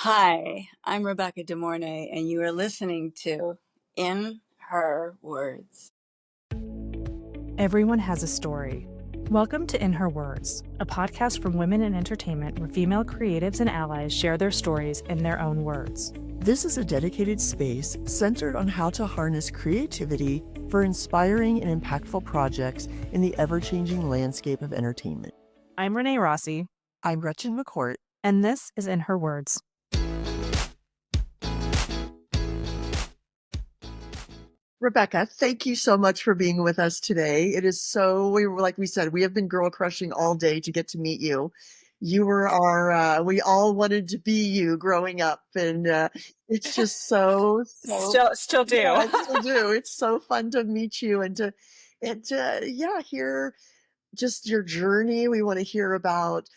Hi, I'm Rebecca De Mornay, and you are listening to In Her Words. Everyone has a story. Welcome to In Her Words, a podcast from women in entertainment where female creatives and allies share their stories in their own words. This is a dedicated space centered on how to harness creativity for inspiring and impactful projects in the ever-changing landscape of entertainment. I'm Renee Rossi, I'm Gretchen McCourt. and this is In Her Words. Rebecca, thank you so much for being with us today. It is like we said, we have been girl crushing all day to get to meet you. You were we all wanted to be you growing up, and it's just so, Still do. yeah, I still do. It's so fun to meet you and hear just your journey. We want to hear about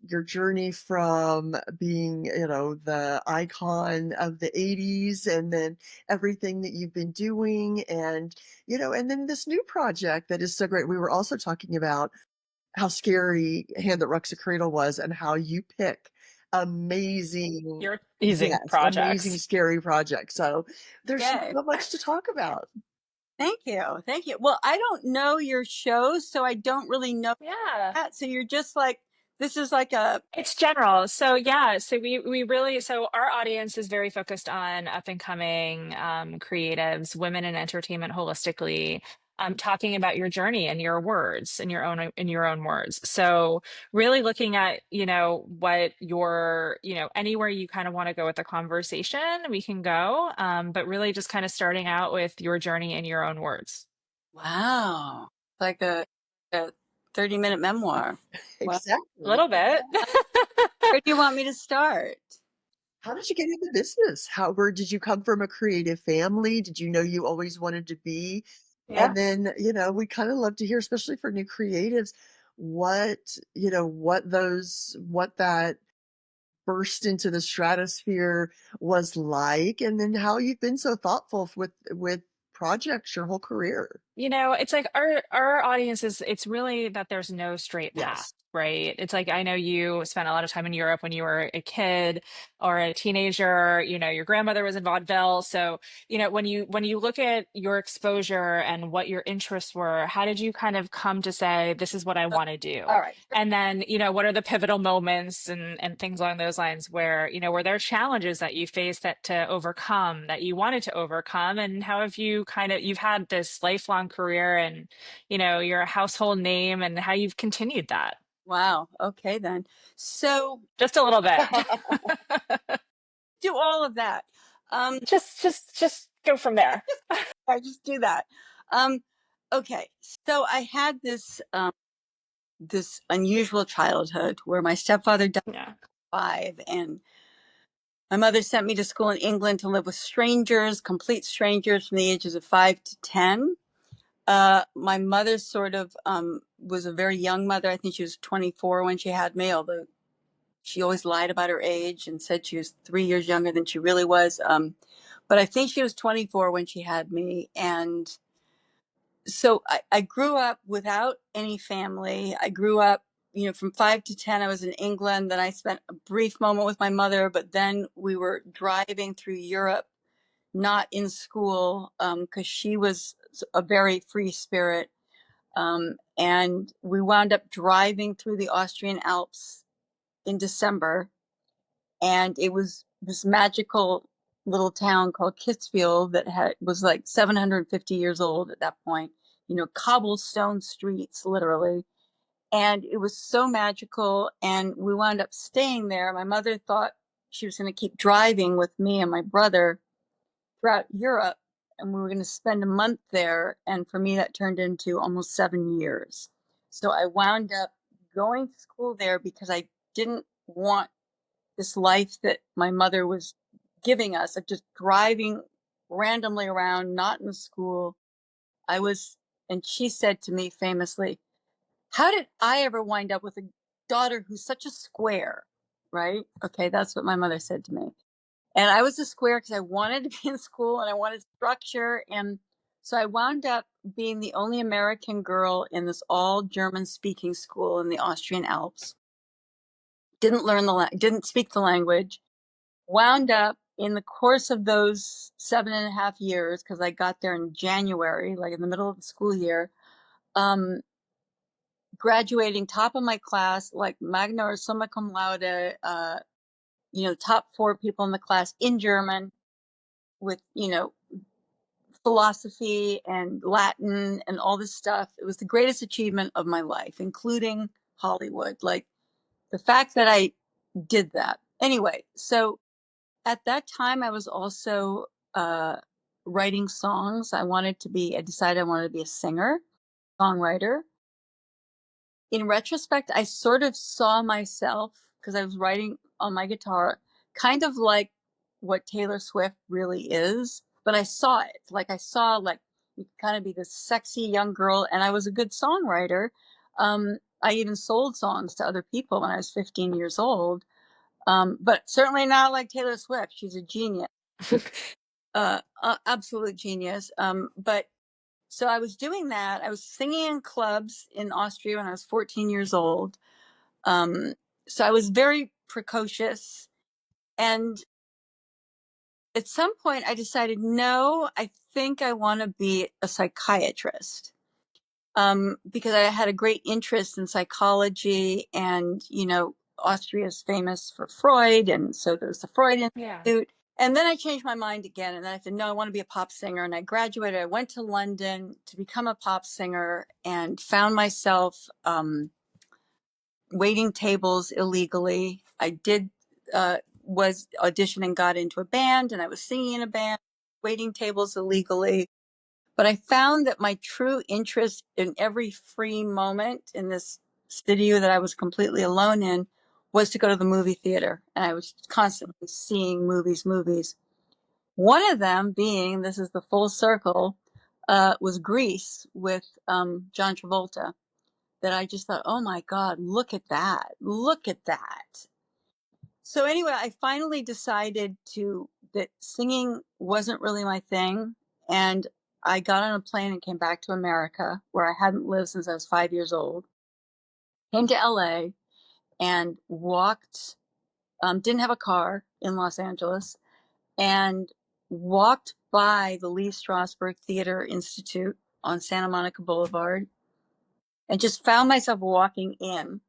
your journey from being, the icon of the 80s and then everything that you've been doing and then this new project that is so great. We were also talking about how scary Hand That Rocks a Cradle was and how you pick amazing, You're teasing yes, amazing, projects. scary projects. So there's just Yay. so much to talk about. Thank you. Thank you. Well, I don't know your shows, so I don't really know Yeah. that. So you're just like, this is like a, It's general. So our audience is very focused on up and coming creatives, women in entertainment holistically, talking about your journey in your words, in your own words. So really looking at, what your, anywhere you kind of want to go with the conversation, we can go. But really just kind of starting out with your journey in your own words. wow, like a 30-minute memoir. Wow. A Exactly. little bit. Where do you want me to start? How did you get into business? Did you come from a creative family? Did you know you always wanted to be? Yeah. And then, we kind of love to hear, especially for new creatives, what that burst into the stratosphere was like, and then how you've been so thoughtful with projects your whole career. It's like our audience is it's really that there's no straight path, Yes. right? It's like I know you spent a lot of time in Europe when you were a kid or a teenager, your grandmother was in vaudeville. So, when you look at your exposure and what your interests were, how did you kind of come to say this is what I want to do? All right. And then, what are the pivotal moments and things along those lines where, were there challenges that you faced that to overcome that you wanted to overcome? And how have you've had this lifelong career and, you're a household name and how you've continued that? Wow. Okay, then. So Just a little bit. do all of that. Um, Just go from there. I just do that. Um, okay, so I had this unusual childhood where my stepfather died Yeah. at 5, and my mother sent me to school in England to live with strangers, complete strangers, from the ages of 5 to 10. My mother sort of was a very young mother. I think she was 24 when she had me, although she always lied about her age and said she was 3 years younger than she really was. But I think she was 24 when she had me, and so I grew up without any family. I grew up, from 5 to 10, I was in England. Then I spent a brief moment with my mother, but then we were driving through Europe, not in school, because she was a very free spirit. And we wound up driving through the Austrian Alps in December. And it was this magical little town called Kitzbühel that was like 750 years old at that point, cobblestone streets, literally. And it was so magical. And we wound up staying there. My mother thought she was going to keep driving with me and my brother throughout Europe. And we were going to spend a month there. And for me, that turned into almost 7 years. So I wound up going to school there because I didn't want this life that my mother was giving us of just driving randomly around, not in school. I was, and she said to me famously, how did I ever wind up with a daughter who's such a square? Right? Okay, that's what my mother said to me. And I was a square because I wanted to be in school and I wanted structure. And so I wound up being the only American girl in this all German speaking school in the Austrian Alps. Didn't speak the language. wound up in the course of those 7.5 years, because I got there in January, like in the middle of the school year, um, graduating top of my class, like magna or summa cum laude, top 4 people in the class in German with, philosophy and Latin and all this stuff. It was the greatest achievement of my life, including Hollywood. Like the fact that I did that. Anyway, so at that time, I was also writing songs. I decided I wanted to be a singer, songwriter. In retrospect, I sort of saw myself, because I was writing on my guitar, kind of like what Taylor Swift really is. But I saw it. Like I saw, like, you could kind of be this sexy young girl, and I was a good songwriter. I even sold songs to other people when I was 15 years old. But certainly not like Taylor Swift. She's a genius, absolute genius. But so I was doing that. I was singing in clubs in Austria when I was 14 years old. Um, so I was very precocious. And at some point, I decided, no, I think I want to be a psychiatrist. Because I had a great interest in psychology, and Austria is famous for Freud, and so there's the Freud Yeah. Institute. And then I changed my mind again, and then I said, no, I want to be a pop singer. And I graduated. I went to London to become a pop singer, and found myself waiting tables illegally. I did was auditioning, got into a band, and I was singing in a band, waiting tables illegally. But I found that my true interest in every free moment in this studio that I was completely alone in was to go to the movie theater. And I was constantly seeing movies. One of them being, this is the full circle, was Grease with John Travolta. That I just thought, oh my God, look at that. Look at that. So anyway, I finally decided that singing wasn't really my thing. And I got on a plane and came back to America, where I hadn't lived since I was 5 years old. Came to LA and walked, didn't have a car in Los Angeles, and walked by the Lee Strasberg Theater Institute on Santa Monica Boulevard, and just found myself walking in.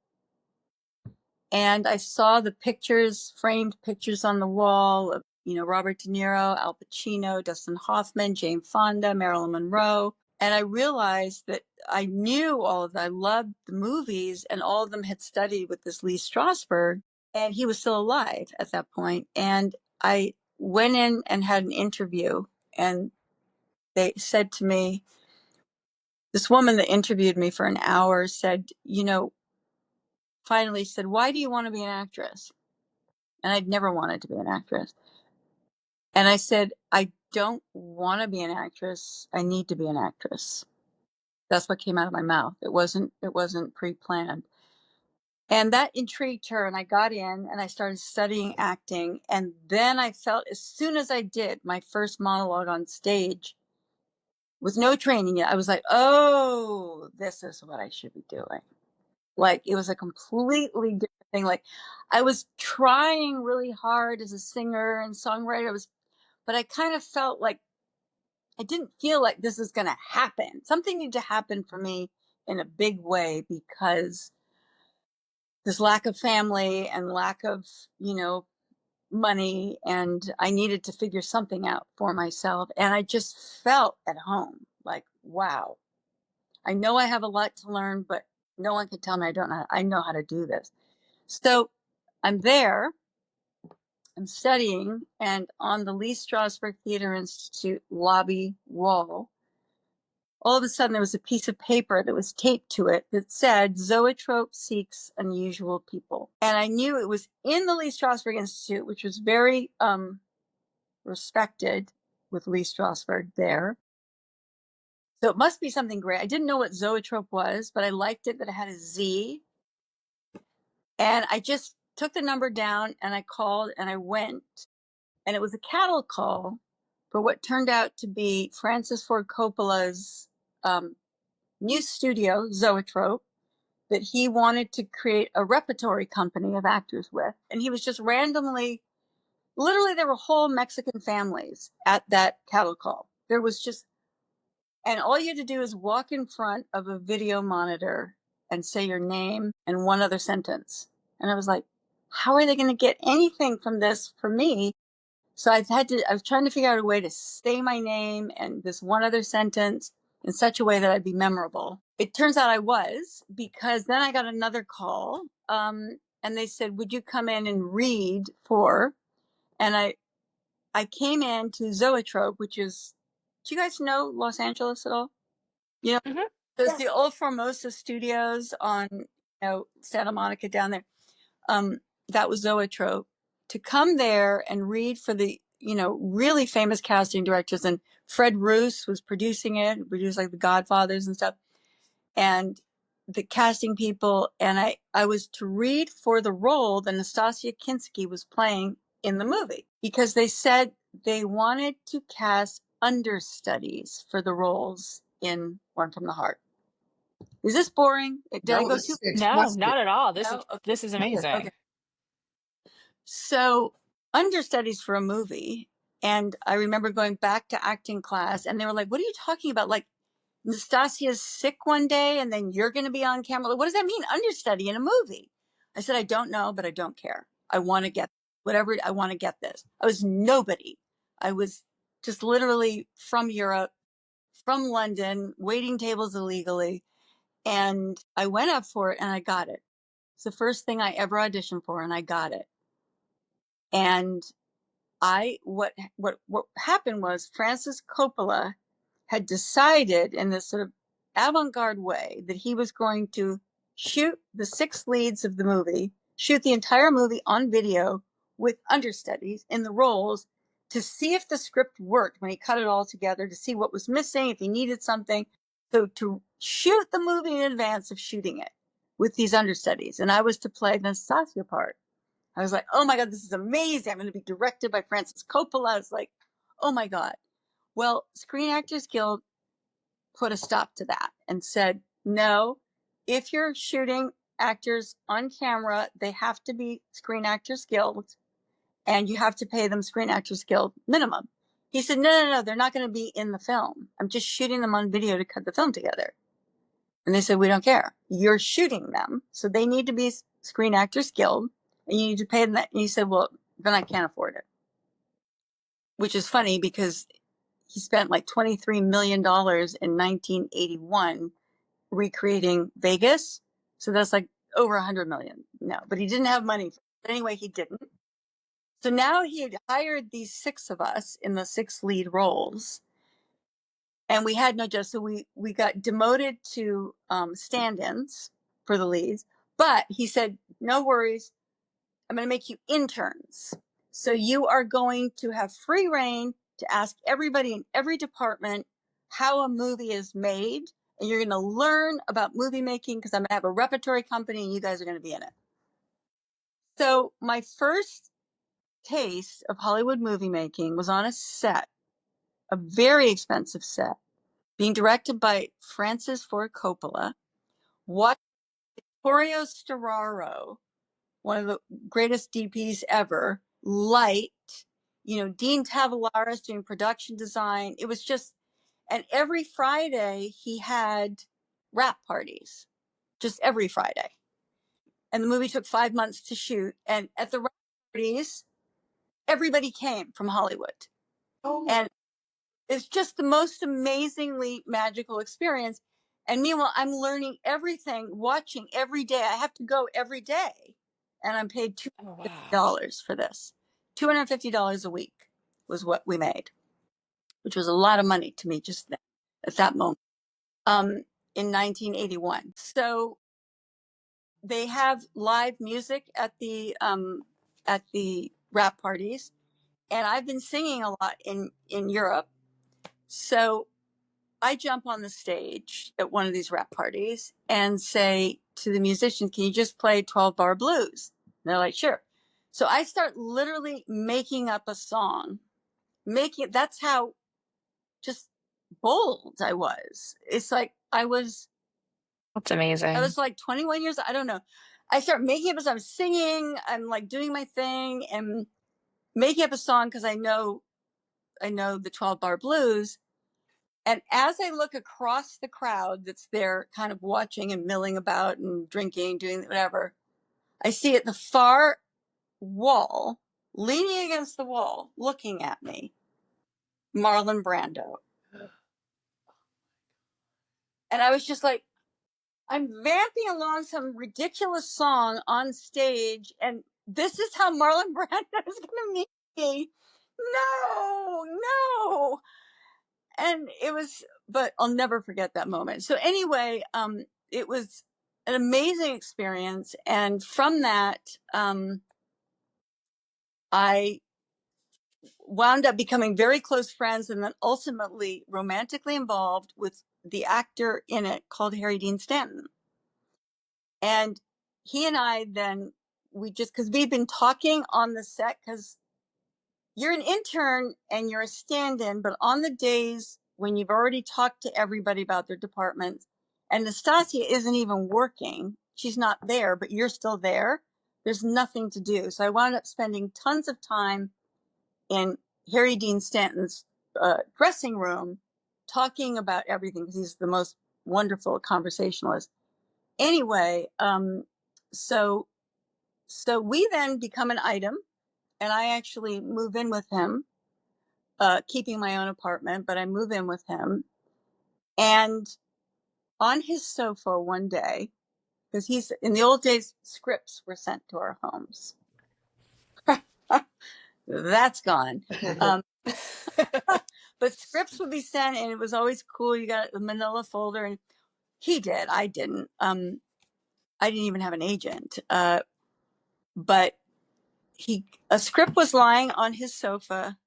And I saw the pictures, framed pictures on the wall of, Robert De Niro, Al Pacino, Dustin Hoffman, Jane Fonda, Marilyn Monroe. And I realized that I knew all of that. I loved the movies, and all of them had studied with this Lee Strasberg, and he was still alive at that point. And I went in and had an interview, and they said to me, this woman that interviewed me for an hour said, finally said, why do you want to be an actress? And I'd never wanted to be an actress. And I said, I don't want to be an actress. I need to be an actress. That's what came out of my mouth. It wasn't pre-planned. And that intrigued her, and I got in and I started studying acting. And then I felt, as soon as I did my first monologue on stage with no training yet, I was like, oh, this is what I should be doing. Like, it was a completely different thing. Like, I was trying really hard as a singer and songwriter. But I kind of felt like I didn't feel like this is going to happen. Something needed to happen for me in a big way, because this lack of family and lack of, money, and I needed to figure something out for myself. And I just felt at home, like, wow, I know I have a lot to learn, but no one can tell me I know how to do this. So I'm there, I'm studying, and on the Lee Strasberg Theater Institute lobby wall, all of a sudden there was a piece of paper that was taped to it that said, Zoetrope seeks unusual people. And I knew it was in the Lee Strasberg Institute, which was very respected, with Lee Strasberg there. So it must be something great. I didn't know what zoetrope was, but I liked it that it had a Z. And I just took the number down, and I called, and I went. And it was a cattle call for what turned out to be Francis Ford Coppola's new studio, Zoetrope, that he wanted to create a repertory company of actors with. And he was just randomly Literally, there were whole Mexican families at that cattle call. There was just, and all you had to do is walk in front of a video monitor and say your name and one other sentence. And I was like, how are they going to get anything from this for me? So I was trying to figure out a way to say my name and this one other sentence in such a way that I'd be memorable. It turns out I was, because then I got another call, and they said, would you come in and read for, and I came in to Zoetrope, which is, do you guys know Los Angeles at all? You know, Hmm. there's the old Formosa studios on, Santa Monica down there. That was Zoetrope. To come there and read for the, really famous casting directors, and Fred Roos was producing it, produced like The Godfathers and stuff, and the casting people, and I was to read for the role that Nastasia Kinski was playing in the movie, because they said they wanted to cast understudies for the roles in One from the Heart. Is this boring? Did I No, go this too? is No, exquisite. not at all. No? Okay. This is Okay. amazing. So, understudies for a movie. And I remember going back to acting class, and they were like, what are you talking about? Like, Nastasia's sick one day and then you're going to be on camera. Like, what does that mean? Understudy in a movie. I said, I don't know, but I don't care. I want to get whatever. I want to get this. I was nobody. I was just literally from Europe, from London, waiting tables illegally. And I went up for it and I got it. It's the first thing I ever auditioned for, and I got it. And what happened was Francis Coppola had decided in this sort of avant-garde way that he was going to shoot the six leads of the movie, shoot the entire movie on video with understudies in the roles, to see if the script worked when he cut it all together, to see what was missing, if he needed something. So to shoot the movie in advance of shooting it with these understudies. And I was to play the Nastasia part. I was like, oh my God, this is amazing. I'm going to be directed by Francis Coppola. I was like, oh my God. Well, Screen Actors Guild put a stop to that and said, no, if you're shooting actors on camera, they have to be Screen Actors Guild, and you have to pay them Screen Actors Guild minimum. He said, no, they're not going to be in the film. I'm just shooting them on video to cut the film together. And they said, we don't care. You're shooting them, so they need to be Screen Actors Guild, and you need to pay them that. And he said, well, then I can't afford it. Which is funny, because he spent like $23 million in 1981 recreating Vegas. So that's like over 100 million. No, but he didn't have money. But anyway, he didn't. So now he had hired these six of us in the six lead roles, and we had no job. So we got demoted to stand-ins for the leads. But he said, no worries, I'm going to make you interns. So you are going to have free reign to ask everybody in every department how a movie is made. And you're going to learn about movie making, because I'm going to have a repertory company and you guys are going to be in it. So my first taste of Hollywood movie making was on a set, a very expensive set, being directed by Francis Ford Coppola, watching Vittorio Storaro, one of the greatest DPs ever, light, Dean Tavoularis doing production design. It was just, and every Friday he had wrap parties, just every Friday. And the movie took 5 months to shoot. And at the wrap parties, everybody came from Hollywood. Oh, And it's just the most amazingly magical experience. And meanwhile, I'm learning everything, watching every day. I have to go every day. And I'm paid Oh, wow. $250 for this. $250 a week was what we made, which was a lot of money to me just then, at that moment, in 1981. So they have live music at the wrap parties, and I've been singing a lot in Europe. So I jump on the stage at one of these wrap parties and say to the musicians, can you just play 12 bar blues? And they're like, sure. So I start literally making up a song, that's how just bold I was. It's like That's I amazing. was like 21 years, I don't know. I start making up as I'm singing, I'm like doing my thing, and making up a song because I know the 12 bar blues. And as I look across the crowd that's there kind of watching and milling about and drinking, doing whatever, I see at the far wall, leaning against the wall, looking at me, Marlon Brando. And I was just like, I'm vamping along some ridiculous song on stage, and this is how Marlon Brando is going to meet me. No, no. And it was, but I'll never forget that moment. So anyway, it was an amazing experience. And from that, I wound up becoming very close friends and then ultimately romantically involved with the actor in it called Harry Dean Stanton. And he and I then, because we've been talking on the set, because you're an intern and you're a stand-in, but on the days when you've already talked to everybody about their departments and Nastasia isn't even working, she's not there, but you're still there, there's nothing to do. So I wound up spending tons of time in Harry Dean Stanton's dressing room talking about everything because he's the most wonderful conversationalist. Anyway, so we then become an item, and I actually move in with him, keeping my own apartment, but I move in with him. And on his sofa one day, because he's in the old days, scripts were sent to our homes. That's gone. But scripts would be sent, and it was always cool. You got a manila folder, and he did. I didn't. I didn't even have an agent. But a script was lying on his sofa,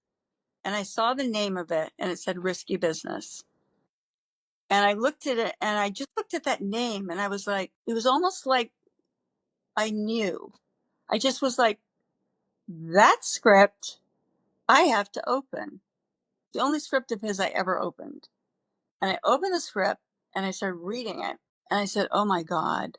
and I saw the name of it, and it said Risky Business. And I looked at it, and I just looked at that name, and I was like, it was almost like I knew. I just was like, that script I have to open. The only script of his I ever opened. And I opened the script, and I started reading it, and I said, oh my God,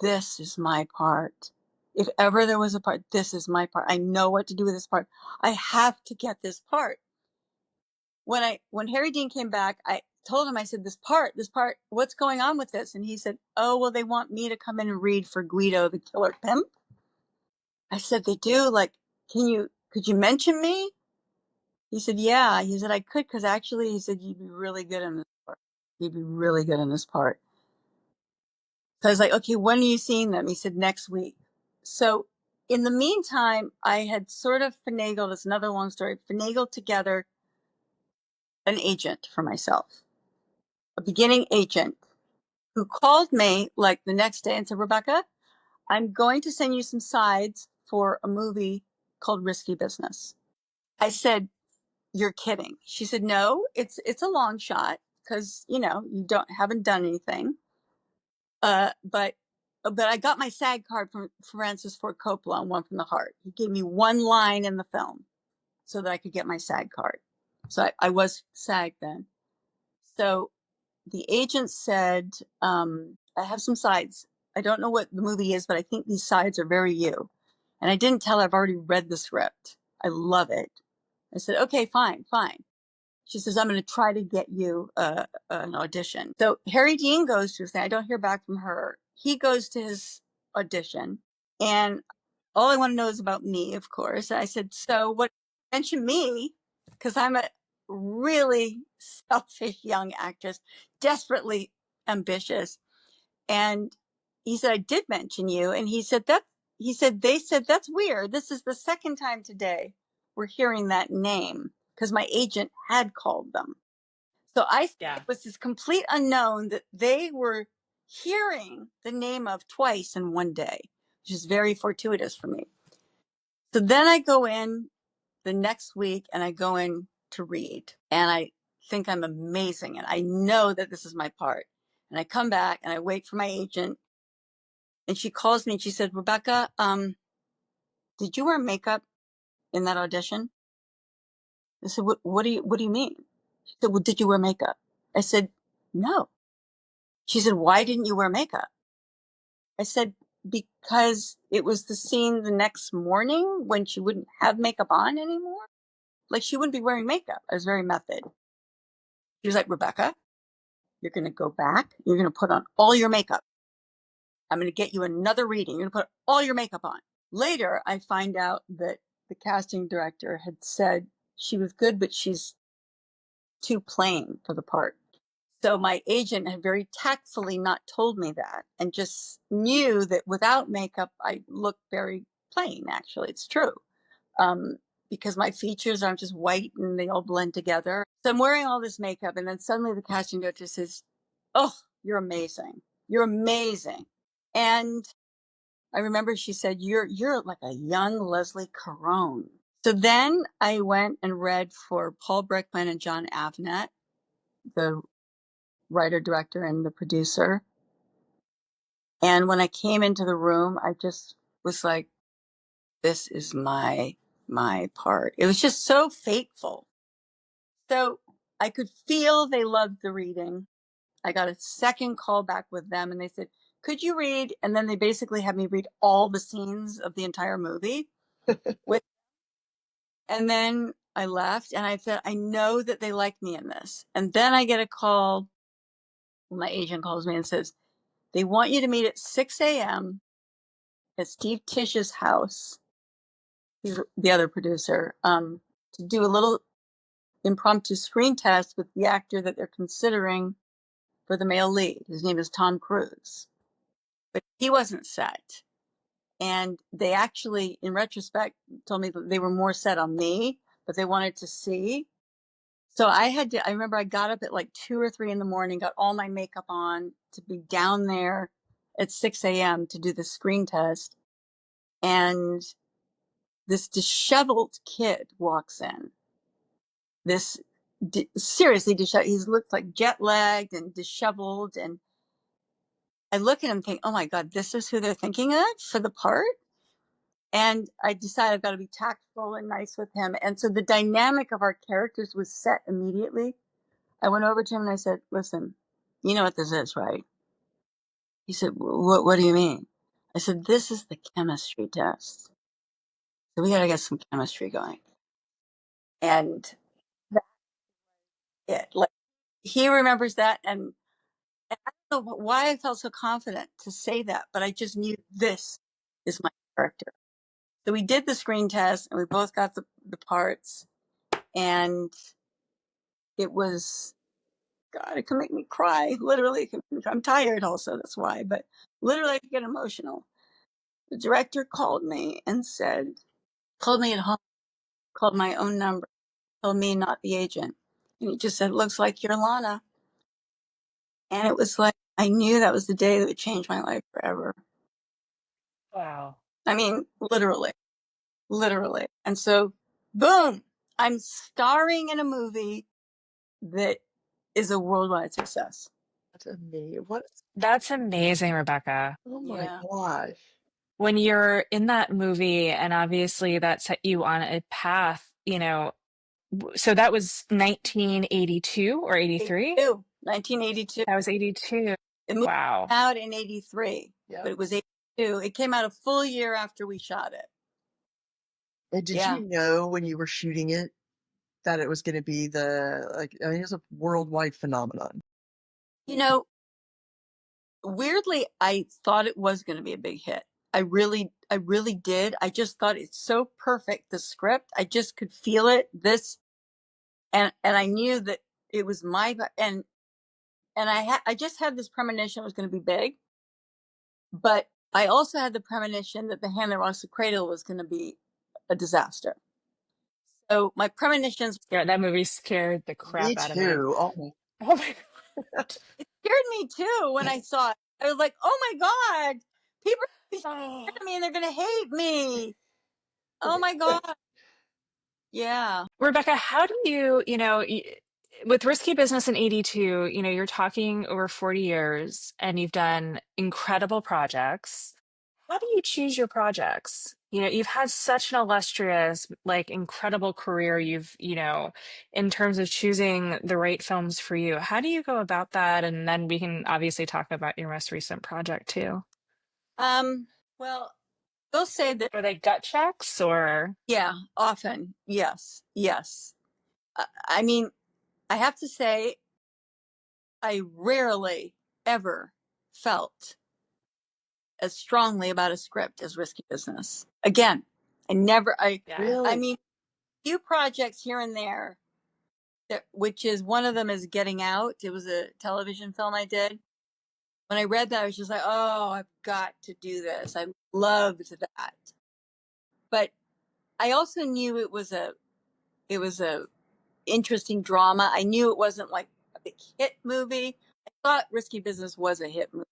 this is my part. If ever there was a part, this is my part. I know what to do with this part. I have to get this part. When Harry Dean came back, I told him, I said, this part, what's going on with this? And he said, oh, well, they want me to come in and read for Guido, the killer pimp. I said, they do? Like, could you mention me? He said, yeah. He said, I could, because actually, he said, you'd be really good in this part. You'd be really good in this part. So I was like, okay, when are you seeing them? He said, next week. So in the meantime, I had sort of finagled, it's another long story, finagled together an agent for myself, a beginning agent who called me like the next day and said, Rebecca, I'm going to send you some sides for a movie called Risky Business. I said, you're kidding. She said, no, it's a long shot because, you haven't done anything. But I got my SAG card from Francis Ford Coppola on One from the Heart. He gave me one line in the film so that I could get my SAG card. So I was SAG then. So the agent said, I have some sides. I don't know what the movie is, but I think these sides are very you. And I didn't tell her I've already read the script. I love it. I said, okay, fine. She says, I'm going to try to get you an audition. So Harry Dean goes to his thing. I don't hear back from her. He goes to his audition. And all I want to know is about me, of course. I said, so what, mention me, because I'm a really selfish young actress, desperately ambitious. And he said, I did mention you. And they said, that's weird. This is the second time today we're hearing that name because my agent had called them. So it was this complete unknown that they were hearing the name of twice in one day, which is very fortuitous for me. So then I go in the next week and I go in to read and I think I'm amazing. And I know that this is my part. And I come back and I wait for my agent and she calls me and she said, Rebecca, did you wear makeup in that audition? I said, what do you mean? She said, well, did you wear makeup? I said, no. She said, why didn't you wear makeup? I said, because it was the scene the next morning when she wouldn't have makeup on anymore. Like she wouldn't be wearing makeup. I was very method. She was like, Rebecca, you're going to go back. You're going to put on all your makeup. I'm going to get you another reading. You're going to put all your makeup on. Later, I find out that the casting director had said she was good, but she's too plain for the part. So my agent had very tactfully not told me that and just knew that without makeup, I look very plain. Actually, it's true. Because my features aren't just white and they all blend together. So I'm wearing all this makeup, and then suddenly the casting director says, "Oh, you're amazing. You're amazing." And I remember she said, "You're like a young Leslie Caron." So then I went and read for Paul Brickman and John Avnet, the writer, director, and the producer. And when I came into the room, I just was like, this is my part. It was just so fateful. So I could feel they loved the reading. I got a second call back with them and they said, could you read? And then they basically had me read all the scenes of the entire movie with, and then I left and I said, I know that they like me in this. And then I get a call. My agent calls me and says, they want you to meet at 6 a.m. at Steve Tish's house. He's the other producer, to do a little impromptu screen test with the actor that they're considering for the male lead. His name is Tom Cruise, but he wasn't set. And they actually, in retrospect, told me that they were more set on me, but they wanted to see. So I remember I got up at like 2 or 3 in the morning, got all my makeup on to be down there at 6 a.m. to do the screen test. And this disheveled kid walks in. This seriously disheveled. He looks like jet lagged and disheveled. And I look at him and think, oh my God, this is who they're thinking of for the part. And I decided I've got to be tactful and nice with him. And so the dynamic of our characters was set immediately. I went over to him and I said, listen, you know what this is, right? He said, what do you mean? I said, this is the chemistry test. So we got to get some chemistry going. And that's it. Like, he remembers that. And I don't know why I felt so confident to say that, but I just knew this is my character. So we did the screen test and we both got the parts. And it was, God, it can make me cry. Literally, I'm tired also, that's why. But literally, I get emotional. The director called me and said, called me at home, called my own number, told me not the agent. And he just said, looks like you're Lana. And it was like, I knew that was the day that would change my life forever. Wow. I mean, literally, literally. And so, boom, I'm starring in a movie that is a worldwide success. That's amazing. What? That's amazing, Rebecca. Oh my Yeah. gosh. When you're in that movie, and obviously that set you on a path, so that was 1982 or 83? 1982. That was 82. It moved Wow. out in 83, Yeah. but it was 82. It came out a full year after we shot it. And did Yeah. you know when you were shooting it that it was going to be I mean, it's a worldwide phenomenon. You know, weirdly, I thought it was going to be a big hit. I really did. I just thought it's so perfect, the script. I just could feel it. And I knew that it was and I just had this premonition it was going to be big, but I also had the premonition that the hand that rocks the cradle was going to be a disaster. So my premonitions, Yeah, that movie scared the Me crap out of me. too. Oh, Oh my it scared me too when I saw it. I was like, oh my God, people are going to be God. scared of me and they're going to hate me. Oh my God. Yeah. Rebecca, how do with Risky Business in 82, you're talking over 40 years and you've done incredible projects. How do you choose your projects? You've had such an illustrious, like incredible career. In terms of choosing the right films for you, how do you go about that? And then we can obviously talk about your most recent project too. Well, they'll say that, Were they gut checks or? yeah, often. Yes. Yes. I mean, I have to say, I rarely ever felt as strongly about a script as Risky Business. Again, Yeah. I Really? mean, few projects here and there, which is one of them is Getting Out. It was a television film I did. When I read that, I was just like, oh, I've got to do this. I loved that. But I also knew it was a interesting drama. I knew it wasn't like a big hit movie. I thought Risky Business was a hit movie.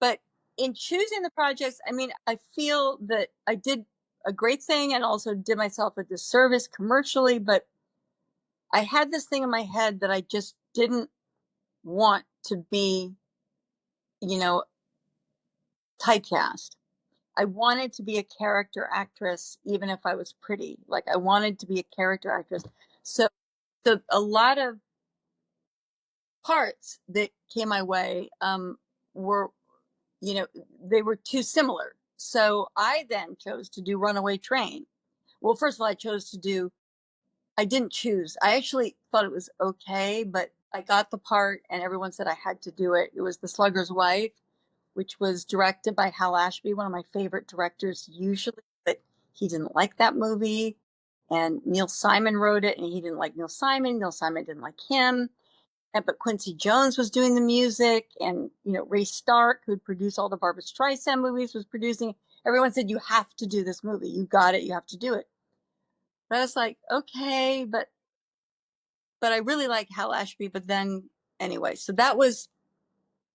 But in choosing the projects, I mean, I feel that I did a great thing and also did myself a disservice commercially, but I had this thing in my head that I just didn't want to be, you know, typecast. I wanted to be a character actress, even if I was pretty. Like I wanted to be a character actress. So, so a lot of parts that came my way were, you know, they were too similar. So I then chose to do Runaway Train. Well, first of all, I didn't choose. I actually thought it was okay, but I got the part and everyone said I had to do it. It was The Slugger's Wife, which was directed by Hal Ashby, one of my favorite directors usually, but he didn't like that movie. And Neil Simon wrote it and he didn't like Neil Simon. Neil Simon didn't like him. And but Quincy Jones was doing the music, and Ray Stark, who'd produced all the Barbra Streisand movies, was producing. Everyone said, "You have to do this movie. You got it. You have to do it." But I was like, "Okay," but I really like Hal Ashby. But then anyway, so that was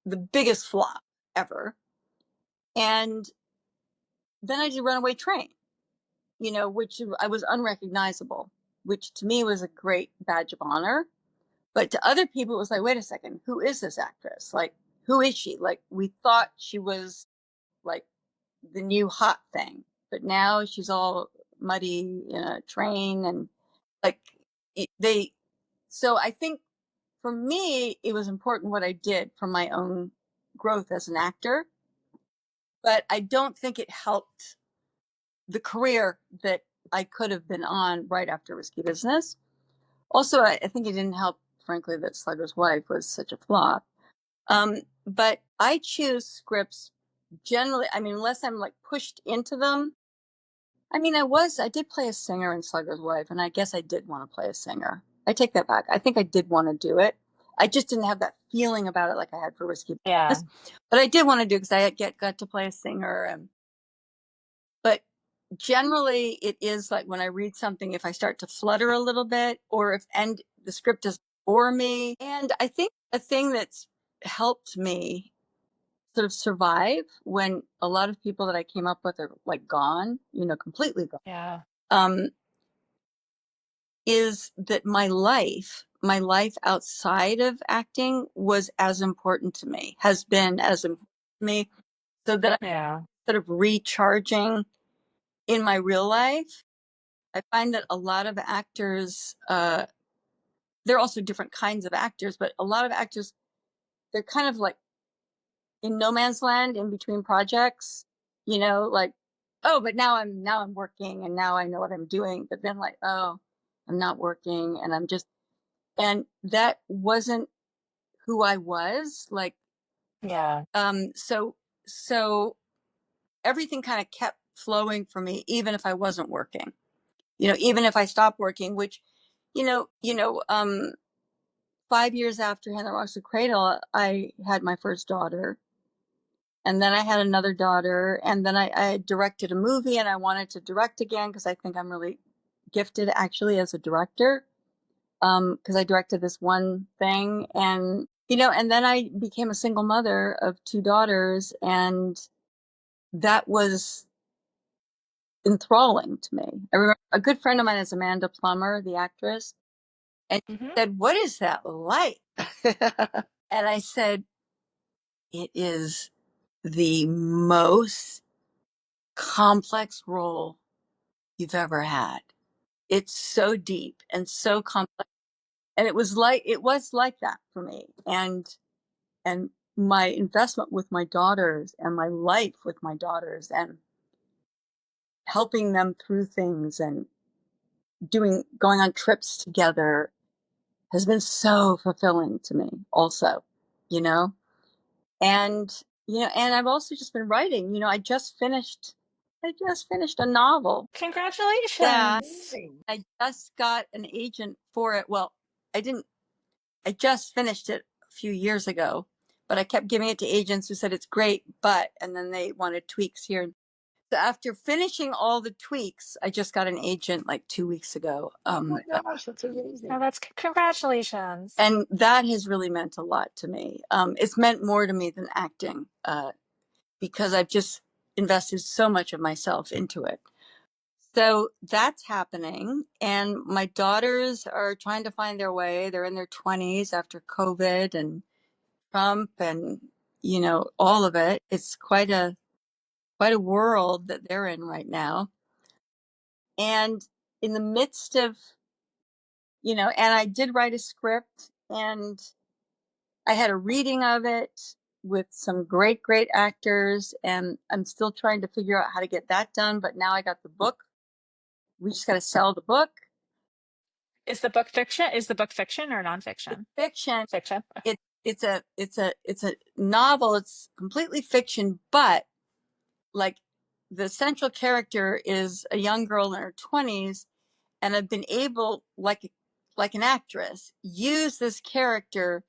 the biggest flop ever. And then I did Runaway Train, which I was unrecognizable, which to me was a great badge of honor. But to other people, it was like, wait a second, who is this actress? Like, who is she? Like, we thought she was like the new hot thing, but now she's all muddy in a train and like they. So I think for me, it was important what I did for my own growth as an actor, but I don't think it helped the career that I could have been on right after Risky Business. Also, I think it didn't help, frankly, that Slugger's Wife was such a flop. But I choose scripts generally, I mean, unless I'm like pushed into them. I mean, I did play a singer in Slugger's Wife, and I guess I did want to play a singer. I take that back. I think I did want to do it. I just didn't have that feeling about it like I had for Risky Yeah. Business. But I did want to do it because I got to play a singer. But generally, it is like when I read something, if I start to flutter a little bit, or if and the script doesn't bore me. And I think a thing that's helped me sort of survive when a lot of people that I came up with are like gone, completely gone, Yeah. um, is that my life outside of acting was as important to me, has been as important to me, so that I'm Yeah. sort of recharging in my real life. I find that a lot of actors, there are also different kinds of actors, but a lot of actors, they're kind of like in no man's land in between projects, like, oh, but now I'm working and now I know what I'm doing. But then like, oh, I'm not working and and that wasn't who I was. Like, Yeah. so so everything kind of kept flowing for me, even if I wasn't working, even if I stopped working, which, you know, you know, um, 5 years after Hannah Rocks the Cradle, I had my first daughter. And then I had another daughter. And then I directed a movie and I wanted to direct again because I think I'm really gifted actually as a director. Because I directed this one thing and then I became a single mother of two daughters. And that was enthralling to me. I remember a good friend of mine is Amanda Plummer, the actress. And she Hmm. said, "What is that like?" And I said, "It is the most complex role you've ever had. It's so deep and so complex." And it was like that for me. And my investment with my daughters and my life with my daughters and helping them through things and going on trips together has been so fulfilling to me also, you know? And, and I've also just been writing, I just finished a novel. Yeah. Congratulations. Amazing. I just got an agent for it. Well, I didn't, I just finished it a few years ago, but I kept giving it to agents who said it's great, and then they wanted tweaks here. So after finishing all the tweaks, I just got an agent like 2 weeks ago. Oh my gosh, that's amazing. Oh, that's congratulations. And that has really meant a lot to me. It's meant more to me than acting because I've just invested so much of myself into it. So that's happening. And my daughters are trying to find their way. They're in their 20s after COVID and Trump and, all of it. It's quite a world that they're in right now. And in the midst of, and I did write a script and I had a reading of it with some great, great actors. And I'm still trying to figure out how to get that done. But now I got the book. We just got to sell the book. Is the book fiction? Is the book fiction or nonfiction? Fiction. Fiction. It's a novel. It's completely fiction, but like the central character is a young girl in her 20s, and I've been able, like an actress, use this character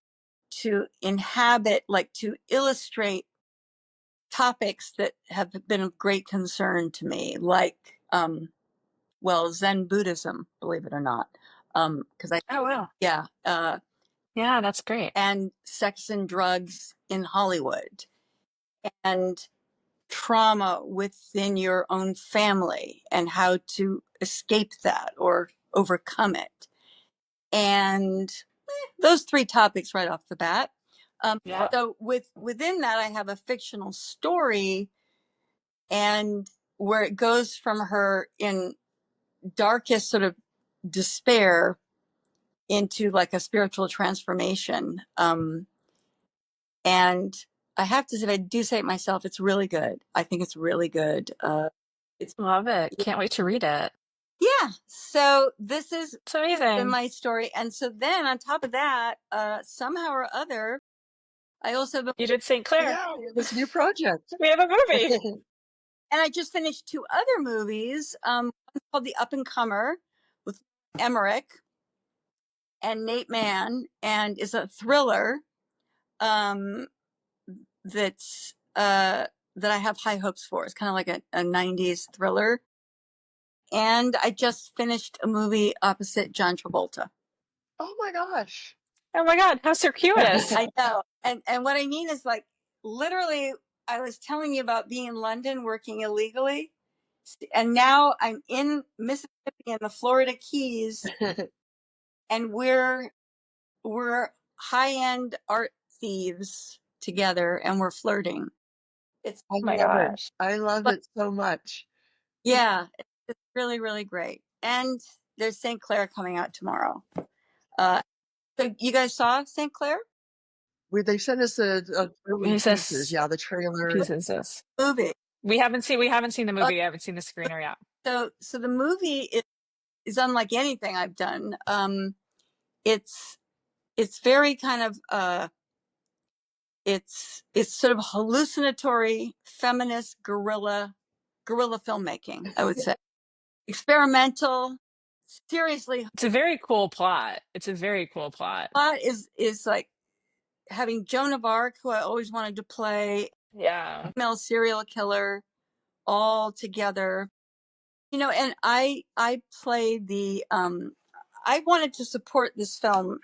to inhabit, like to illustrate topics that have been of great concern to me, like Zen Buddhism, believe it or not, because Oh, wow. yeah, Yeah, that's great. and sex and drugs in Hollywood, and trauma within your own family and how to escape that or overcome it. And those three topics right off the bat. Yeah. So within that, I have a fictional story, and where it goes from her in darkest sort of despair into like a spiritual transformation. And I have to say, if I do say it myself, it's really good. I think it's really good. It's Love it. Can't wait to read it. Yeah. So this has It's been amazing. my story. And so then on top of that, somehow or other, I also have You did St. Clair. Yeah, this new project. We have a movie. and I just finished two other movies. One's called The Up and Comer with Emmerich and Nate Mann, and is a thriller um, that's that I have high hopes for. It's kind of like a 90s thriller. And I just finished a movie opposite John Travolta. Oh my gosh. Oh my God, how circuitous. I know. And what I mean is, like, literally, I was telling you about being in London working illegally, and now I'm in Mississippi in the Florida Keys, and we're high-end art thieves together, and we're flirting. It's I Oh my love it. gosh. I love but it so much. yeah, it's really, really great. And there's St. Clair coming out tomorrow. Uh, so you guys saw St. Clair They sent us a early Who's pieces, this? yeah, the trailer. Whose is this? movie? We haven't seen the Uh, movie. I haven't seen the screener yet. so the movie is unlike anything I've done. It's very kind of it's sort of hallucinatory feminist guerrilla filmmaking, I would say. Experimental, seriously. It's a very cool plot. It's a very cool plot. Plot is like having Joan of Arc, who I always wanted to play, Yeah. female serial killer, all together. And I play the I wanted to support this film.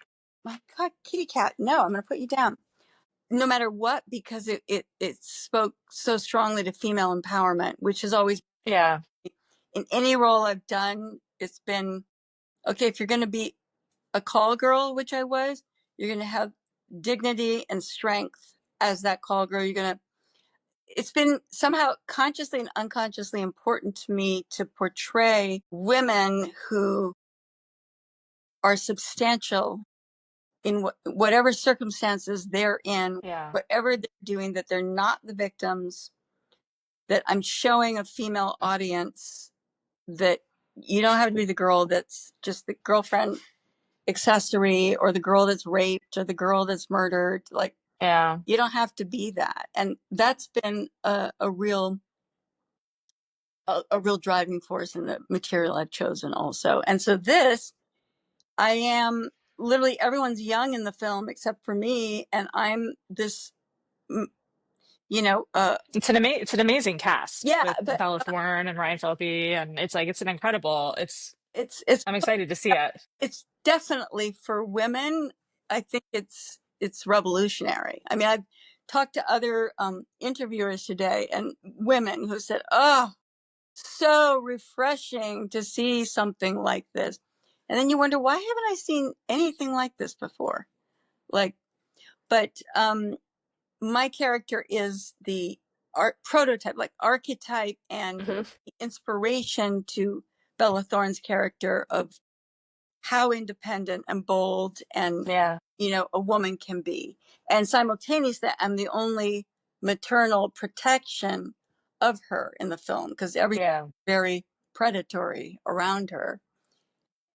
My God, kitty cat, no, I'm gonna put you down. No matter what, because it spoke so strongly to female empowerment, which has always, Yeah. in any role I've done, it's been okay. If you're gonna be a call girl, which I was, you're gonna have dignity and strength as that call girl. It's been somehow consciously and unconsciously important to me to portray women who are substantial in whatever circumstances they're in, Yeah. whatever they're doing, that they're not the victims, that I'm showing a female audience that you don't have to be the girl that's just the girlfriend accessory, or the girl that's raped, or the girl that's murdered. Like, Yeah. you don't have to be that. And that's been a real driving force in the material I've chosen also. And so this, I am literally, everyone's young in the film except for me, and I'm this, It's an amazing cast yeah, with but Bella Thorne and Ryan Phillippe, and it's an incredible. it's I'm excited to see it. it's definitely for women. I think it's revolutionary. I mean, I've talked to other interviewers today, and women who said, "Oh, so refreshing to see something like this." And then you wonder, why haven't I seen anything like this before? Like, but my character is the art prototype, like archetype and Hmm. inspiration to Bella Thorne's character of how independent and bold and Yeah. a woman can be. And simultaneously, I'm the only maternal protection of her in the film, because everything's Yeah. very predatory around her.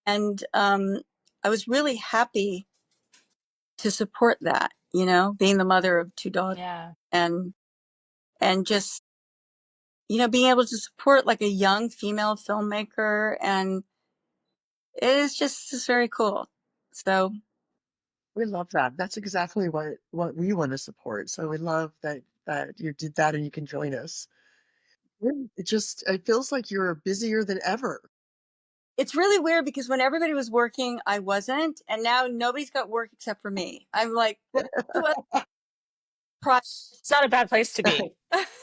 And I was really happy to support that, being the mother of two daughters, Yeah. and just being able to support like a young female filmmaker, and it's very cool. So We love that. That's exactly what we want to support. So we love that you did that and you can join us. It feels like you're busier than ever. it's really weird, because when everybody was working, I wasn't, and now nobody's got work except for me. I'm like, who else It's not a bad place to be.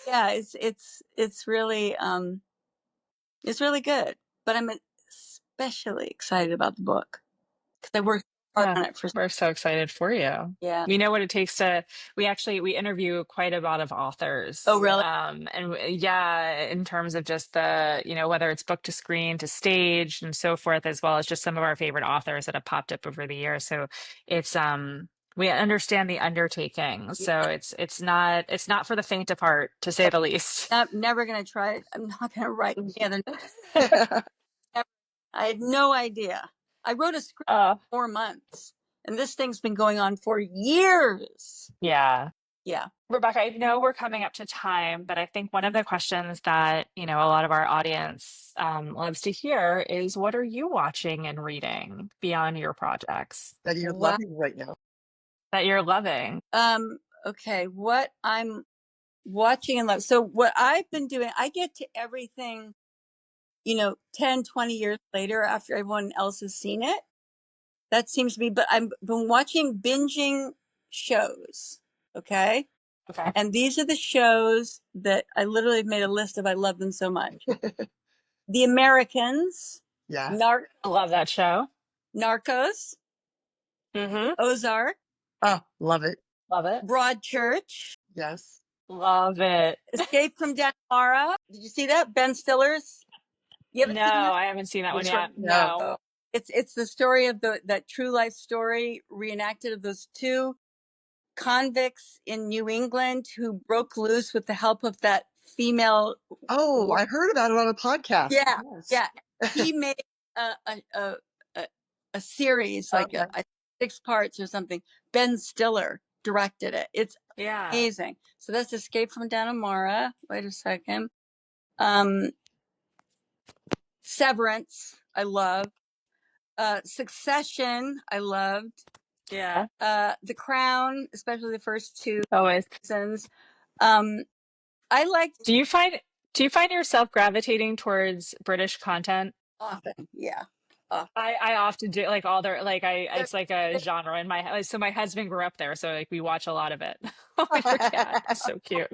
yeah, it's really good. But I'm especially excited about the book, because I worked hard Yeah, on it for. we're so excited for you. Yeah. We know what it takes to, we interview quite a lot of Oh, authors. really? Yeah, in terms of just whether it's book to screen to stage and so forth, as well as just some of our favorite authors that have popped up over the years. So it's, we understand the undertaking. Yeah. So it's not for the faint of heart, to say the least. I'm never gonna try it. I'm not gonna write any other. I had no idea. I wrote a script uh, in 4 months, and this thing's been going on for years. yeah. Yeah. Rebecca, I know we're coming up to time, but I think one of the questions that, a lot of our audience loves to hear is, what are you watching and reading beyond your projects That you're Wow. loving right now. that you're loving? Okay. What I'm watching and love. So what I've been doing, I get to everything, 10, 20 years later, after everyone else has seen it. That seems to be, but I've been binging shows. Okay. Okay. And these are the shows that I literally made a list of. I love them so much. The Americans, Yeah. I love that show. Narcos, Mm-hmm. Ozark, Oh, love it. Love it. Broadchurch, Yes. Love it. Escape from Dannemora. Did you see that? Ben Stiller's. You haven't No, seen that? I haven't seen that one Which one? yet. No. No. Oh. It's the story of that true life story reenacted of those two convicts in New England who broke loose with the help of that female. Oh, I heard about it on a podcast. Yeah, Yes. yeah. He made a a series, like Okay. 6 parts or something. Ben Stiller directed it. It's Yeah. amazing. So that's Escape from Dannemora. Wait a second. Um, Severance, I love. Succession, I loved. Yeah. The Crown, especially the first 2 Always. seasons. Um, I liked Do you find yourself gravitating towards British content? often, yeah. Uh, I often do, like, all their, like, they're- it's like a genre in my house. So my husband grew up there, so like we watch a lot of it. Oh, your cat is so cute.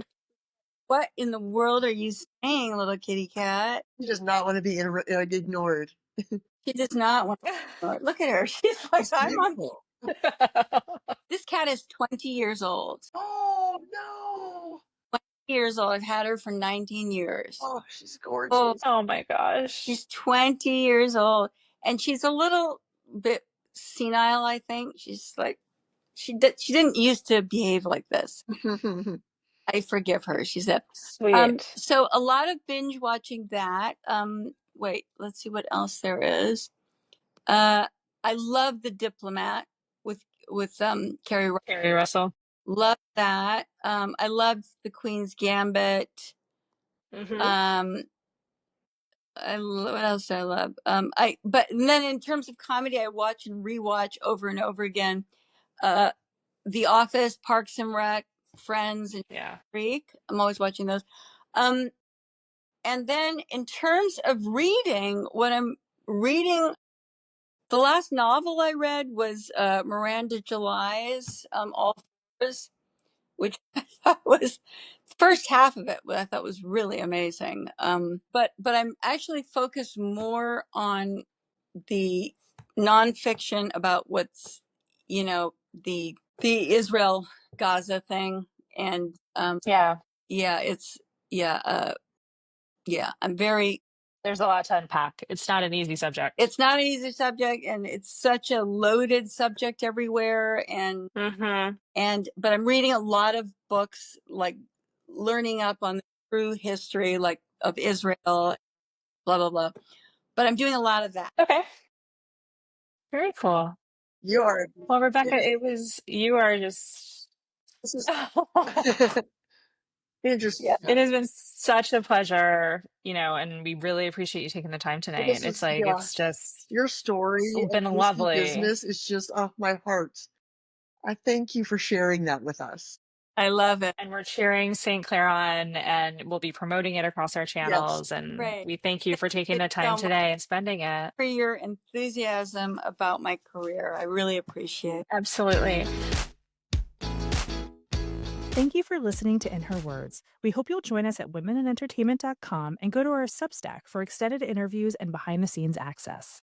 what in the world are you saying, little kitty cat? He does not want to be ignored. She does not want to. Look at her. She's like, It's I'm on. beautiful. This cat is 20 years old. Oh no. 20 years old. I've had her for 19 years. Oh, she's gorgeous. Oh, Oh my gosh. she's 20 years old. And she's a little bit senile, I think. She's like she didn't used to behave like this. I forgive her. She said. Sweet. So a lot of binge watching that. Wait, let's see what else there is. I love The Diplomat with Carrie. Carrie Russell. Love that. I loved The Queen's Gambit. Um, what else do I love? But then in terms of comedy, I watch and rewatch over and over again. The Office, Parks and Rec, Friends, and Yeah. Freak. I'm always watching those. And then in terms of reading, what I'm reading, the last novel I read was Miranda July's All Fours, which I thought was the first half of it, what I thought was really amazing. But I'm actually focused more on the nonfiction about what's, the Israel Gaza thing, and Yeah. yeah, it's yeah, I'm very. There's a lot to unpack. It's not an easy subject. It's not an easy subject, and it's such a loaded subject everywhere, and but I'm reading a lot of books, like learning up on the true history, like of Israel, blah blah blah. But I'm doing a lot of that. Okay. Very cool. You are. Well, Rebecca, It you are just, This is it interesting. has been such a pleasure, and we really appreciate you taking the time tonight. This It's is, like, yeah, it's just your story of been risky lovely. business is just off my heart. I thank you for sharing that with us. I love it. And we're cheering St. Clair on, and we'll be promoting it across our Yes. channels. And Great. we thank you for taking Thank the you time so much today and spending it. for your enthusiasm about my career. I really appreciate it. Absolutely. Thank you for listening to In Her Words. We hope you'll join us at womenandentertainment.com and go to our Substack for extended interviews and behind the scenes access.